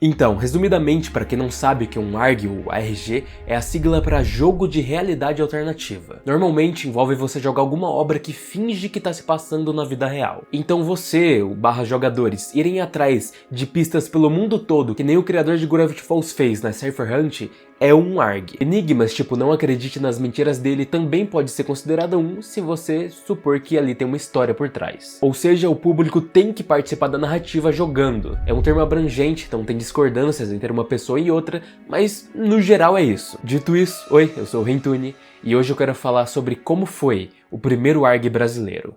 Então, resumidamente, para quem não sabe o que é um ARG ou ARG, é a sigla para Jogo de Realidade Alternativa. Normalmente envolve você jogar alguma obra que finge que está se passando na vida real. Então você, o jogadores, irem atrás de pistas pelo mundo todo, que nem o criador de Gravity Falls fez na Cypher Hunt, é um ARG. Enigmas, tipo não acredite nas mentiras dele, também pode ser considerado um se você supor que ali tem uma história por trás. Ou seja, o público tem que participar da narrativa jogando. É um termo abrangente, então tem discordâncias entre uma pessoa e outra, mas no geral é isso. Dito isso, oi, eu sou o Rentune e hoje eu quero falar sobre como foi o primeiro ARG brasileiro.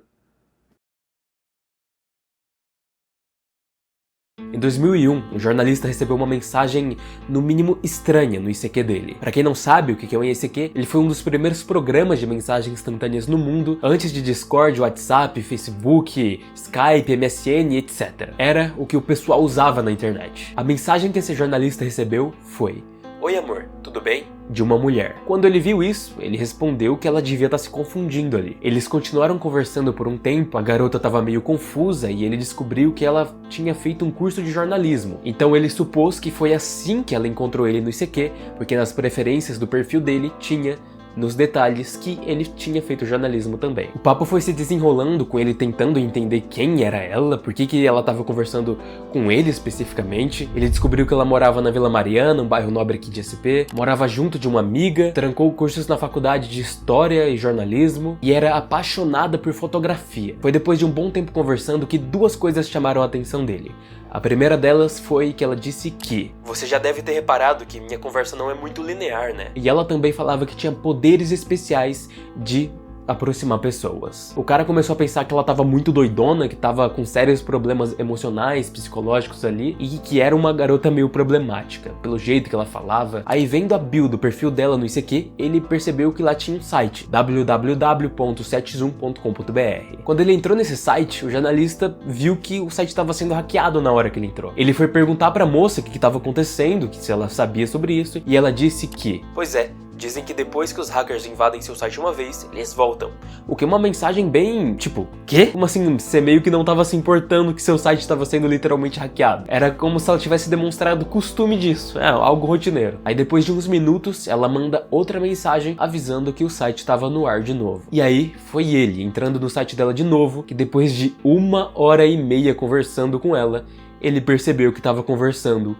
Em 2001, um jornalista recebeu uma mensagem, no mínimo estranha, no ICQ dele. Pra quem não sabe o que é um ICQ, ele foi um dos primeiros programas de mensagens instantâneas no mundo, antes de Discord, WhatsApp, Facebook, Skype, MSN, etc. Era o que o pessoal usava na internet. A mensagem que esse jornalista recebeu foi: "Oi amor, tudo bem?" De uma mulher. Quando ele viu isso, ele respondeu que ela devia estar se confundindo ali. Eles continuaram conversando por um tempo, a garota estava meio confusa e ele descobriu que ela tinha feito um curso de jornalismo. Então ele supôs que foi assim que ela encontrou ele no ICQ, porque nas preferências do perfil dele tinha nos detalhes que ele tinha feito jornalismo também. O papo foi se desenrolando com ele tentando entender quem era ela, por que ela estava conversando com ele especificamente. Ele descobriu que ela morava na Vila Mariana, um bairro nobre aqui de SP, morava junto de uma amiga, trancou cursos na faculdade de História e Jornalismo e era apaixonada por fotografia. Foi depois de um bom tempo conversando que duas coisas chamaram a atenção dele. A primeira delas foi que ela disse que: "Você já deve ter reparado que minha conversa não é muito linear, né?" E ela também falava que tinha poderes especiais de aproximar pessoas. O cara começou a pensar que ela tava muito doidona, que tava com sérios problemas emocionais, psicológicos ali, e que era uma garota meio problemática, pelo jeito que ela falava. Aí vendo a bio do perfil dela no ICQ, ele percebeu que lá tinha um site, www.71.com.br. Quando ele entrou nesse site, o jornalista viu que o site estava sendo hackeado na hora que ele entrou. Ele foi perguntar pra moça o que estava acontecendo, que se ela sabia sobre isso, e ela disse que: "Pois é, dizem que depois que os hackers invadem seu site uma vez, eles voltam." O que é uma mensagem bem, tipo, quê? Como assim, você meio que não tava se importando que seu site estava sendo literalmente hackeado? Era como se ela tivesse demonstrado costume disso, algo rotineiro. Aí depois de uns minutos, ela manda outra mensagem avisando que o site estava no ar de novo. E aí, foi ele entrando no site dela de novo, que depois de 1h30 conversando com ela, ele percebeu que estava conversando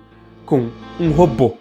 com um robô.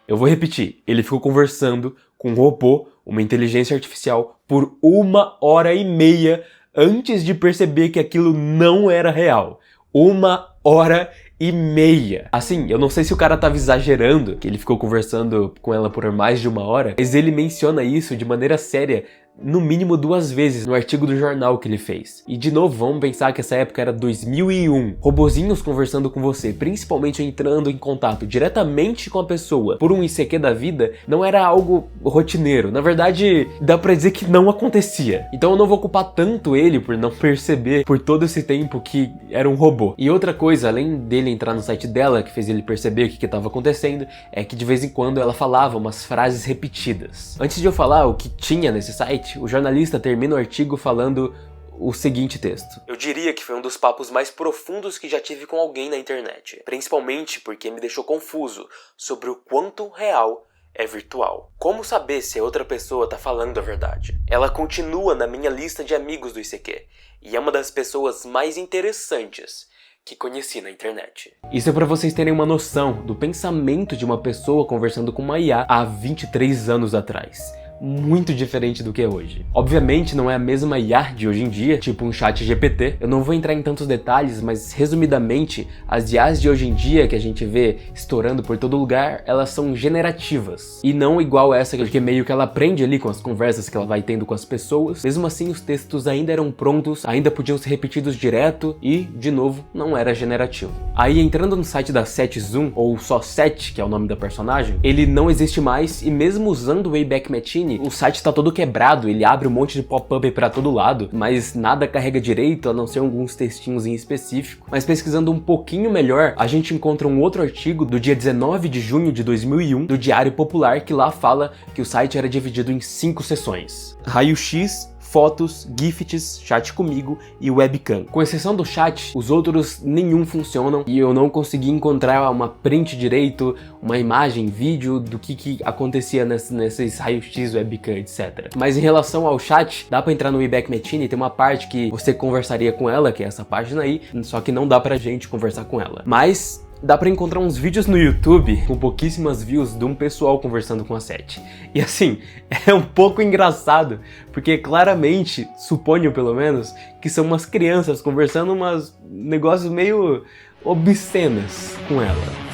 Eu vou repetir, ele ficou conversando com um robô, uma inteligência artificial, por 1h30 antes de perceber que aquilo não era real. 1h30. Assim, eu não sei se o cara tava exagerando, que ele ficou conversando com ela por mais de 1 hora, mas ele menciona isso de maneira séria no mínimo 2 vezes no artigo do jornal que ele fez. E de novo, vamos pensar que essa época era 2001. Robozinhos conversando com você, principalmente entrando em contato diretamente com a pessoa por um ICQ da vida, não era algo rotineiro. Na verdade, dá pra dizer que não acontecia. Então eu não vou culpar tanto ele por não perceber por todo esse tempo que era um robô. E outra coisa, além dele entrar no site dela, que fez ele perceber o que estava acontecendo, é que de vez em quando ela falava umas frases repetidas. Antes de eu falar o que tinha nesse site, o jornalista termina o artigo falando o seguinte texto: "Eu diria que foi um dos papos mais profundos que já tive com alguém na internet, principalmente porque me deixou confuso sobre o quanto real é virtual. Como saber se a outra pessoa tá falando a verdade? Ela continua na minha lista de amigos do ICQ e é uma das pessoas mais interessantes que conheci na internet." Isso é pra vocês terem uma noção do pensamento de uma pessoa conversando com uma IA há 23 anos atrás. Muito diferente do que é hoje. Obviamente não é a mesma IA de hoje em dia, tipo um chat GPT. Eu não vou entrar em tantos detalhes, mas resumidamente, as IAs de hoje em dia que a gente vê estourando por todo lugar, elas são generativas. E não igual essa, que meio que ela aprende ali com as conversas que ela vai tendo com as pessoas. Mesmo assim, os textos ainda eram prontos, ainda podiam ser repetidos direto e, de novo, não era generativo. Aí entrando no site da Set Zoom, ou só Set, que é o nome da personagem, ele não existe mais e mesmo usando o Wayback Machine, o site tá todo quebrado, ele abre um monte de pop-up pra todo lado, mas nada carrega direito, a não ser alguns textinhos em específico. Mas pesquisando um pouquinho melhor, a gente encontra um outro artigo do dia 19 de junho de 2001, do Diário Popular, que lá fala que o site era dividido em 5 seções: raio-x, fotos, gifts, chat comigo e webcam. Com exceção do chat, os outros nenhum funcionam e eu não consegui encontrar uma print direito, uma imagem, vídeo do que acontecia nesses raios-x, webcam, etc. Mas em relação ao chat, dá pra entrar no Wayback Machine e tem uma parte que você conversaria com ela, que é essa página aí, só que não dá pra gente conversar com ela. Mas dá pra encontrar uns vídeos no YouTube com pouquíssimas views de um pessoal conversando com a Seth. E assim, é um pouco engraçado, porque claramente, suponho pelo menos, que são umas crianças conversando umas negócios meio obscenas com ela.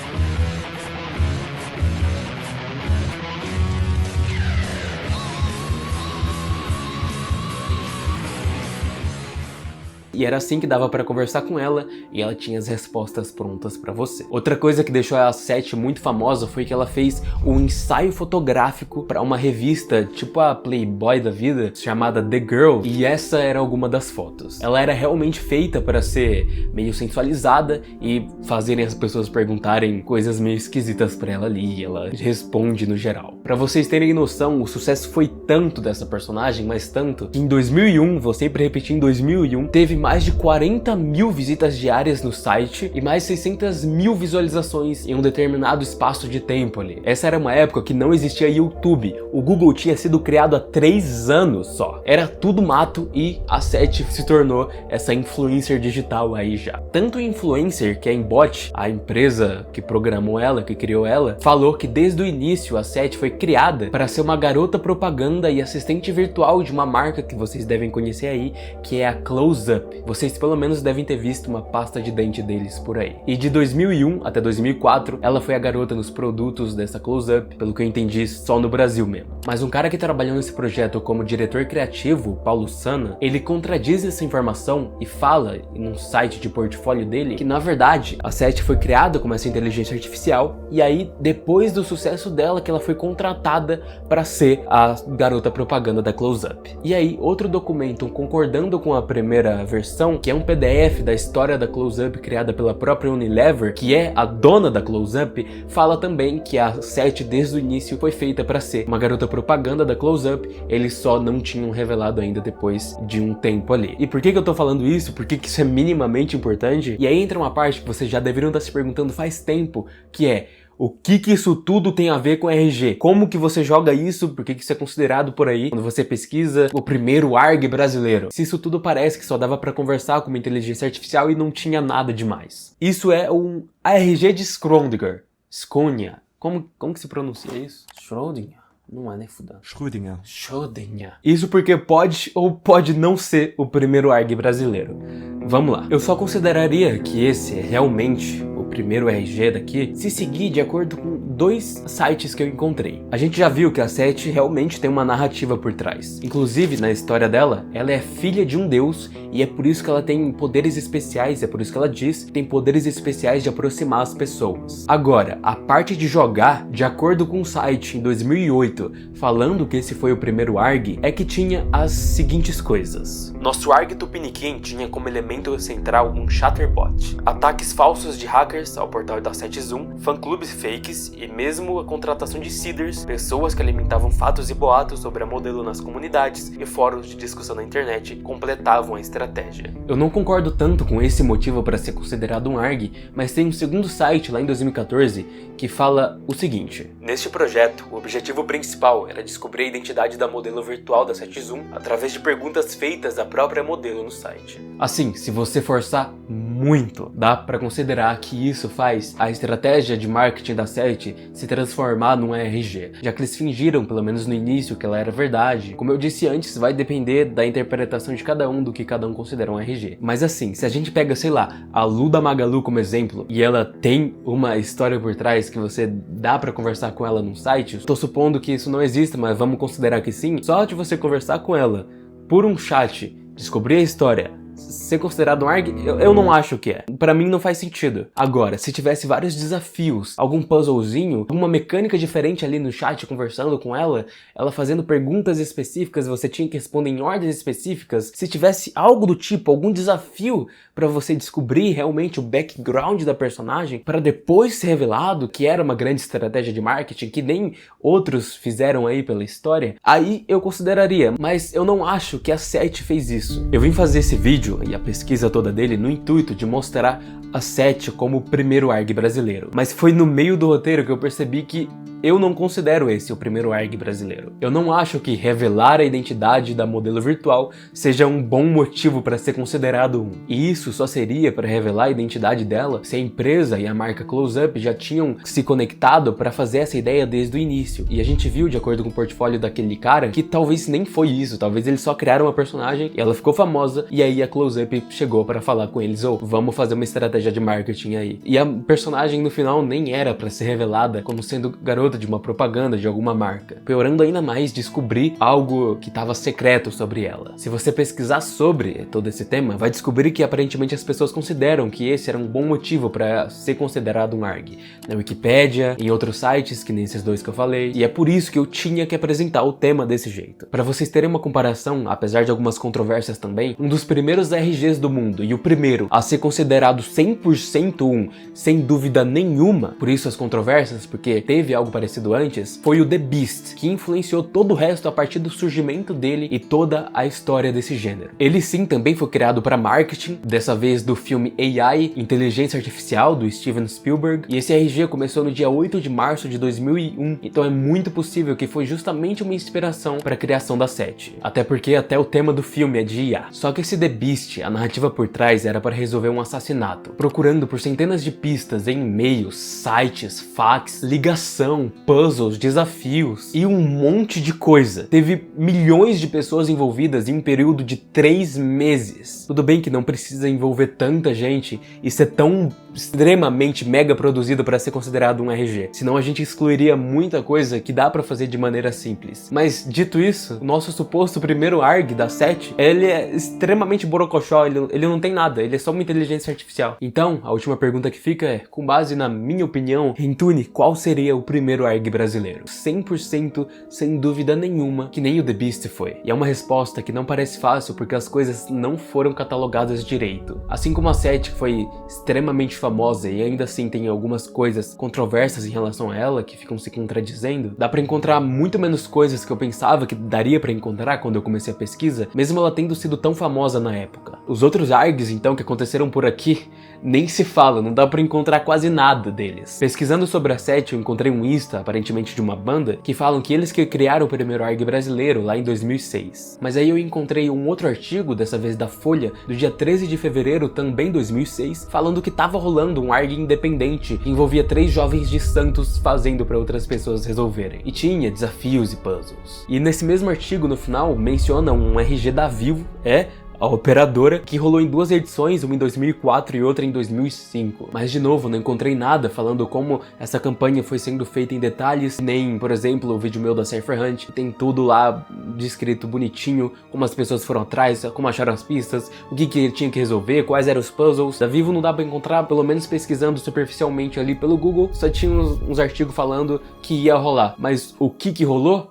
E era assim que dava pra conversar com ela, e ela tinha as respostas prontas pra você. Outra coisa que deixou a Seth muito famosa foi que ela fez um ensaio fotográfico pra uma revista, tipo a Playboy da vida, chamada The Girl, e essa era alguma das fotos. Ela era realmente feita para ser meio sensualizada e fazerem as pessoas perguntarem coisas meio esquisitas pra ela ali, e ela responde no geral. Pra vocês terem noção, o sucesso foi tanto dessa personagem, mas tanto, que em 2001, vou sempre repetir, em 2001, teve mais de 40 mil visitas diárias no site e mais 600 mil visualizações em um determinado espaço de tempo ali. Essa era uma época que não existia YouTube, o Google tinha sido criado há 3 anos só. Era tudo mato e a Seth se tornou essa influencer digital aí já. Tanto influencer que a Embot, a empresa que programou ela, que criou ela, falou que desde o início a Seth foi criada para ser uma garota propaganda e assistente virtual de uma marca que vocês devem conhecer aí, que é a Close Up. Vocês pelo menos devem ter visto uma pasta de dente deles por aí. E de 2001 até 2004, ela foi a garota nos produtos dessa Close Up, pelo que eu entendi, só no Brasil mesmo. Mas um cara que trabalhou nesse projeto como diretor criativo, Paulo Sana, ele contradiz essa informação e fala num site de portfólio dele que na verdade a Seth foi criada como essa inteligência artificial e aí depois do sucesso dela que ela foi contratada para ser a garota propaganda da Close Up. E aí outro documento concordando com a primeira versão, que é um PDF da história da Close Up criada pela própria Unilever, que é a dona da Close Up, fala também que a Seth desde o início foi feita para ser uma garota propaganda da Close Up, eles só não tinham revelado ainda depois de um tempo ali. E por que eu tô falando isso? Por que isso é minimamente importante? E aí entra uma parte que vocês já deveriam estar se perguntando faz tempo, que é: o que isso tudo tem a ver com RG? Como que você joga isso? Por que isso é considerado por aí, quando você pesquisa, o primeiro ARG brasileiro? Se isso tudo parece que só dava pra conversar com uma inteligência artificial e não tinha nada demais. Isso é um ARG de Schrödinger. Schrödinger. Como que se pronuncia isso? Schrödinger. Não é nem fudendo. Schrödinger. Isso porque pode ou pode não ser o primeiro ARG brasileiro. Vamos lá. Eu só consideraria que esse é realmente o primeiro RG daqui se seguir de acordo com 2 sites que eu encontrei. A gente já viu que a Seth realmente tem uma narrativa por trás. Inclusive, na história dela, ela é filha de um deus e é por isso que ela tem poderes especiais, é por isso que ela diz que tem poderes especiais de aproximar as pessoas. Agora, a parte de jogar, de acordo com o site em 2008, falando que esse foi o primeiro ARG, é que tinha as seguintes coisas. Nosso ARG Tupiniquim tinha como elemento central um chatterbot, ataques falsos de hackers ao portal da Seth Zoom, fã-clubes fakes e mesmo a contratação de seeders, pessoas que alimentavam fatos e boatos sobre a modelo nas comunidades e fóruns de discussão na internet, completavam a estratégia. Eu não concordo tanto com esse motivo para ser considerado um ARG, mas tem um segundo site lá em 2014 que fala o seguinte: neste projeto, o objetivo principal era descobrir a identidade da modelo virtual da Seth Zoom através de perguntas feitas à própria modelo no site. Assim, se você forçar muito, dá para considerar que isso faz a estratégia de marketing da Seth se transformar num RG, já que eles fingiram, pelo menos no início, que ela era verdade. Como eu disse antes, vai depender da interpretação de cada um, do que cada um considera um RG. Mas assim, se a gente pega, sei lá, a Lu da Magalu como exemplo, e ela tem uma história por trás que você dá pra conversar com ela num site, tô supondo que isso não exista, mas vamos considerar que sim, só de você conversar com ela por um chat, descobrir a história, ser considerado um ARG? Eu não acho que é. Pra mim não faz sentido. Agora, se tivesse vários desafios, algum puzzlezinho, alguma mecânica diferente ali no chat, conversando com ela fazendo perguntas específicas, você tinha que responder em ordens específicas, se tivesse algo do tipo, algum desafio pra você descobrir realmente o background da personagem, pra depois ser revelado que era uma grande estratégia de marketing, que nem outros fizeram aí pela história, aí eu consideraria, mas eu não acho que a 7 fez isso. Eu vim fazer esse vídeo e a pesquisa toda dele no intuito de mostrar a 7 como o primeiro ARG brasileiro, mas foi no meio do roteiro que eu percebi que eu não considero esse o primeiro ARG brasileiro. Eu não acho que revelar a identidade da modelo virtual seja um bom motivo para ser considerado um. E isso só seria para revelar a identidade dela se a empresa e a marca Close Up já tinham se conectado para fazer essa ideia desde o início. E a gente viu, de acordo com o portfólio daquele cara, que talvez nem foi isso. Talvez eles só criaram uma personagem e ela ficou famosa e aí a Close Up chegou para falar com eles: vamos fazer uma estratégia de marketing aí. E a personagem no final nem era para ser revelada como sendo garota de uma propaganda de alguma marca, piorando ainda mais descobrir algo que estava secreto sobre ela. Se você pesquisar sobre todo esse tema, vai descobrir que aparentemente as pessoas consideram que esse era um bom motivo para ser considerado um ARG. Na Wikipédia, em outros sites, que nem esses dois que eu falei, e é por isso que eu tinha que apresentar o tema desse jeito. Para vocês terem uma comparação, apesar de algumas controvérsias também, um dos primeiros RGs do mundo e o primeiro a ser considerado 100% um, sem dúvida nenhuma, por isso as controvérsias, porque teve algo parecido antes, foi o The Beast, que influenciou todo o resto a partir do surgimento dele e toda a história desse gênero. Ele sim também foi criado para marketing, dessa vez do filme AI, Inteligência Artificial, do Steven Spielberg, e esse RG começou no dia 8 de março de 2001, então é muito possível que foi justamente uma inspiração para a criação da 7. Até porque até o tema do filme é de IA. Só que esse The Beast, a narrativa por trás era para resolver um assassinato, procurando por centenas de pistas em e-mails, sites, fax, ligação, puzzles, desafios e um monte de coisa. Teve milhões de pessoas envolvidas em um período de 3 meses. Tudo bem que não precisa envolver tanta gente e ser tão extremamente mega produzido para ser considerado um RG, senão a gente excluiria muita coisa que dá para fazer de maneira simples. Mas dito isso, o nosso suposto primeiro ARG da 7, ele é extremamente borocochó, ele não tem nada, ele é só uma inteligência artificial. Então, a última pergunta que fica é, com base na minha opinião, Rentune, qual seria o primeiro ARG brasileiro? 100% sem dúvida nenhuma, que nem o The Beast foi. E é uma resposta que não parece fácil porque as coisas não foram catalogadas direito. Assim como a 7 foi extremamente famosa e ainda assim tem algumas coisas controversas em relação a ela que ficam se contradizendo, dá pra encontrar muito menos coisas que eu pensava que daria pra encontrar quando eu comecei a pesquisa, mesmo ela tendo sido tão famosa na época. Os outros ARGs, então, que aconteceram por aqui, nem se fala, não dá pra encontrar quase nada deles. Pesquisando sobre a 7, eu encontrei um Insta, aparentemente de uma banda, que falam que eles que criaram o primeiro ARG brasileiro lá em 2006. Mas aí eu encontrei um outro artigo, dessa vez da Folha, do dia 13 de fevereiro, também 2006, falando que tava rolando um ARG independente que envolvia 3 jovens de Santos fazendo para outras pessoas resolverem. E tinha desafios e puzzles. E nesse mesmo artigo, no final, menciona um RG da Vivo, a operadora, que rolou em 2 edições, uma em 2004 e outra em 2005. Mas de novo, não encontrei nada falando como essa campanha foi sendo feita em detalhes, nem, por exemplo, o vídeo meu da Cypher Hunt, tem tudo lá descrito bonitinho, como as pessoas foram atrás, como acharam as pistas, o que tinha que resolver, quais eram os puzzles. Da Vivo não dá pra encontrar, pelo menos pesquisando superficialmente ali pelo Google, só tinha uns artigos falando que ia rolar. Mas o que rolou?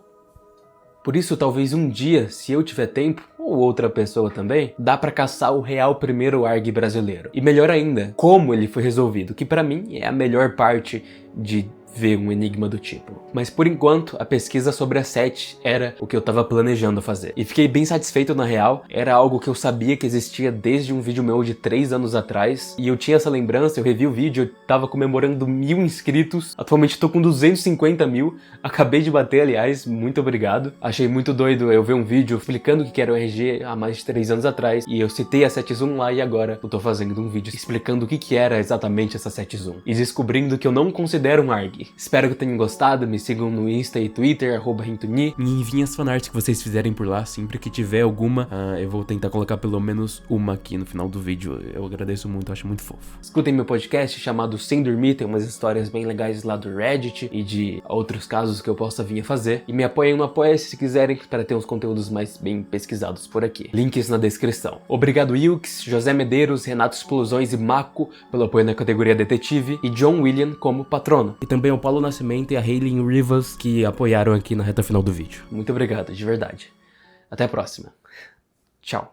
Por isso, talvez um dia, se eu tiver tempo, ou outra pessoa também, dá pra caçar o real primeiro ARG brasileiro. E melhor ainda, como ele foi resolvido, que pra mim é a melhor parte de ver um enigma do tipo. Mas por enquanto, a pesquisa sobre a 7 era o que eu tava planejando fazer. E fiquei bem satisfeito na real, era algo que eu sabia que existia desde um vídeo meu de 3 anos atrás, e eu tinha essa lembrança, eu revi o vídeo, eu tava comemorando 1000 inscritos, atualmente tô com 250 mil, acabei de bater, aliás, muito obrigado. Achei muito doido eu ver um vídeo explicando o que era o RG há mais de 3 anos atrás, e eu citei a 7 Zoom lá, e agora eu tô fazendo um vídeo explicando o que era exatamente essa 7 Zoom. E descobrindo que eu não considero um ARG, aqui. Espero que tenham gostado, me sigam no Insta e Twitter, @rintoni. E enviem as fanarts que vocês fizerem por lá, sempre que tiver alguma, eu vou tentar colocar pelo menos uma aqui no final do vídeo. Eu agradeço muito, acho muito fofo. Escutem meu podcast chamado Sem Dormir, tem umas histórias bem legais lá do Reddit e de outros casos que eu possa vir a fazer. E me apoiem no Apoia-se se quiserem, para ter uns conteúdos mais bem pesquisados por aqui. Links na descrição. Obrigado Wilkes, José Medeiros, Renato Explosões e Mako pelo apoio na categoria Detetive e John William como patrono. E também ao Paulo Nascimento e a Hayley Rivas que apoiaram aqui na reta final do vídeo. Muito obrigado, de verdade. Até a próxima. Tchau.